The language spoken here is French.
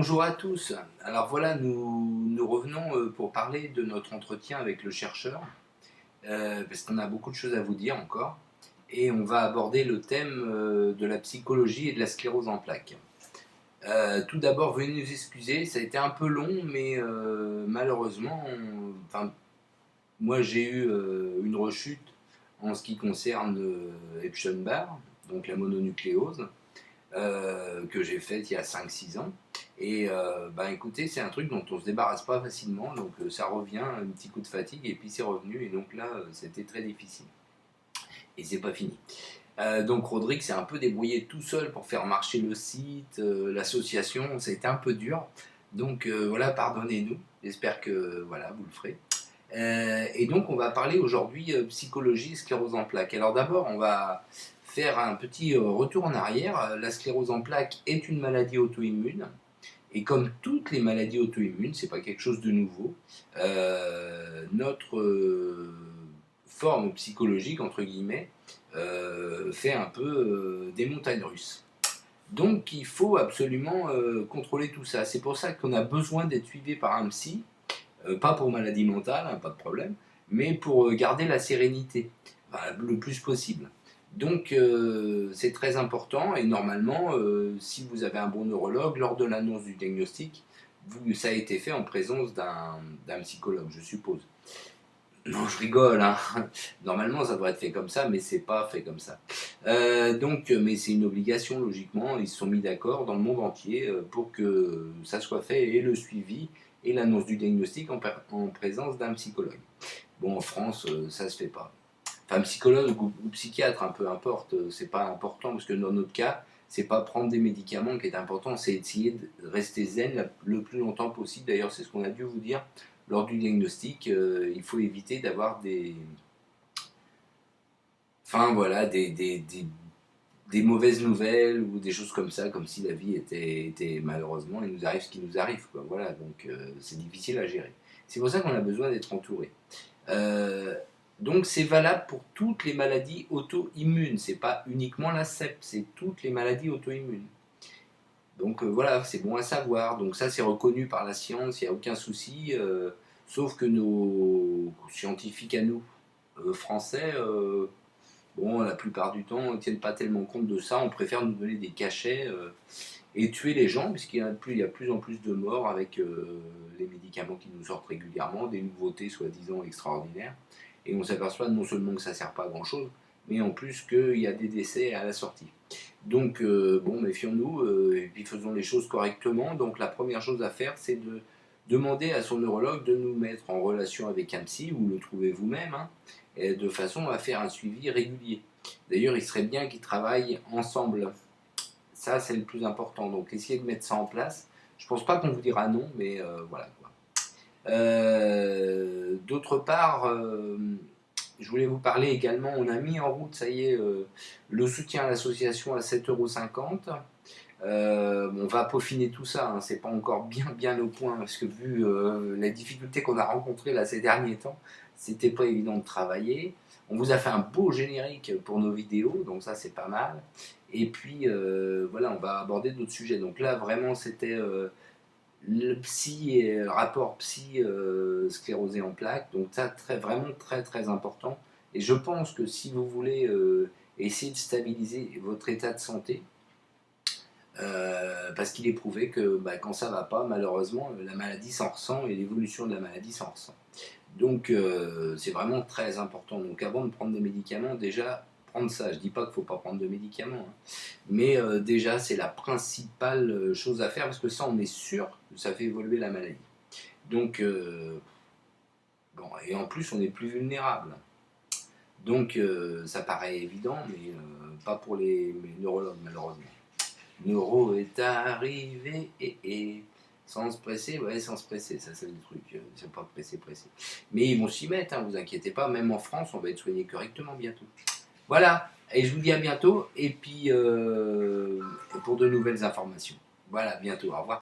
Bonjour à tous. Alors voilà, nous revenons pour parler de notre entretien avec le chercheur, parce qu'on a beaucoup de choses à vous dire encore, et on va aborder le thème de la psychologie et de la sclérose en plaques. Tout d'abord, veuillez nous excuser, ça a été un peu long, mais malheureusement, moi j'ai eu une rechute en ce qui concerne Epstein-Barr, donc la mononucléose, que j'ai faite il y a 5-6 ans. Et écoutez, c'est un truc dont on se débarrasse pas facilement, donc ça revient, un petit coup de fatigue, et puis c'est revenu, et donc là, c'était très difficile. Et c'est pas fini. Donc Rodrigue s'est un peu débrouillé tout seul pour faire marcher le site, l'association, ça a été un peu dur. Donc voilà, pardonnez-nous, j'espère que voilà, vous le ferez. Et donc on va parler aujourd'hui psychologie, sclérose en plaques. Alors d'abord, on va faire un petit retour en arrière. La sclérose en plaques est une maladie auto-immune. Et comme toutes les maladies auto-immunes, c'est pas quelque chose de nouveau, notre forme psychologique, entre guillemets, fait un peu des montagnes russes. Donc il faut absolument contrôler tout ça. C'est pour ça qu'on a besoin d'être suivi par un psy, pas pour maladie mentale, hein, pas de problème, mais pour garder la sérénité le plus possible. Donc c'est très important et normalement, si vous avez un bon neurologue, lors de l'annonce du diagnostic, ça a été fait en présence d'un psychologue, je suppose. Non, je rigole, hein. Normalement ça devrait être fait comme ça, mais c'est pas fait comme ça. Mais c'est une obligation, logiquement, ils se sont mis d'accord dans le monde entier pour que ça soit fait et le suivi et l'annonce du diagnostic en présence d'un psychologue. Bon, en France, ça se fait pas. Enfin, psychologue ou psychiatre, peu importe, c'est pas important, parce que dans notre cas, c'est pas prendre des médicaments qui est important, c'est essayer de rester zen le plus longtemps possible. D'ailleurs, c'est ce qu'on a dû vous dire lors du diagnostic. Il faut éviter d'avoir des mauvaises nouvelles ou des choses comme ça, comme si la vie était malheureusement, il nous arrive ce qui nous arrive, quoi. Voilà, donc c'est difficile à gérer. C'est pour ça qu'on a besoin d'être entouré. Euh, donc c'est valable pour toutes les maladies auto-immunes, c'est pas uniquement la CEP, c'est toutes les maladies auto-immunes. Donc voilà, c'est bon à savoir. Donc ça c'est reconnu par la science, il n'y a aucun souci, sauf que nos scientifiques à nous, français, bon, la plupart du temps, ne tiennent pas tellement compte de ça, on préfère nous donner des cachets et tuer les gens, puisqu'il y a de plus en plus de morts avec les médicaments qui nous sortent régulièrement, des nouveautés soi-disant extraordinaires. Et on s'aperçoit non seulement que ça ne sert pas à grand-chose, mais en plus qu'il y a des décès à la sortie. Donc, bon, méfions-nous et puis faisons les choses correctement. Donc, la première chose à faire, c'est de demander à son neurologue de nous mettre en relation avec un psy, ou le trouvez vous-même, hein, et de façon à faire un suivi régulier. D'ailleurs, il serait bien qu'ils travaillent ensemble. Ça, c'est le plus important. Donc, essayez de mettre ça en place. Je pense pas qu'on vous dira non, mais voilà quoi. D'autre part, je voulais vous parler également, on a mis en route, ça y est, le soutien à l'association à 7,50 €. On va peaufiner tout ça, hein, c'est pas encore bien au point, parce que vu les difficultés qu'on a rencontrées là ces derniers temps, c'était pas évident de travailler. On vous a fait un beau générique pour nos vidéos, donc ça c'est pas mal. Et puis voilà, on va aborder d'autres sujets. Donc là vraiment c'était le psy et le rapport psy sclérosé en plaques, donc ça vraiment très important. Et je pense que si vous voulez essayer de stabiliser votre état de santé, parce qu'il est prouvé que quand ça va pas, malheureusement, la maladie s'en ressent et l'évolution de la maladie s'en ressent. Donc c'est vraiment très important. Donc avant de prendre des médicaments, déjà prendre ça. Je dis pas qu'il ne faut pas prendre de médicaments, hein. Mais déjà c'est la principale chose à faire, parce que ça on est sûr que ça fait évoluer la maladie. Donc bon, et en plus on est plus vulnérable. Donc ça paraît évident, mais pas pour les neurologues malheureusement. Neuro est arrivé sans se presser, ouais, sans se presser, ça c'est le truc, ils sont pas pressés. Mais ils vont s'y mettre, hein, vous inquiétez pas, même en France, on va être soigné correctement bientôt. Voilà, et je vous dis à bientôt, et puis pour de nouvelles informations. Voilà, bientôt, au revoir.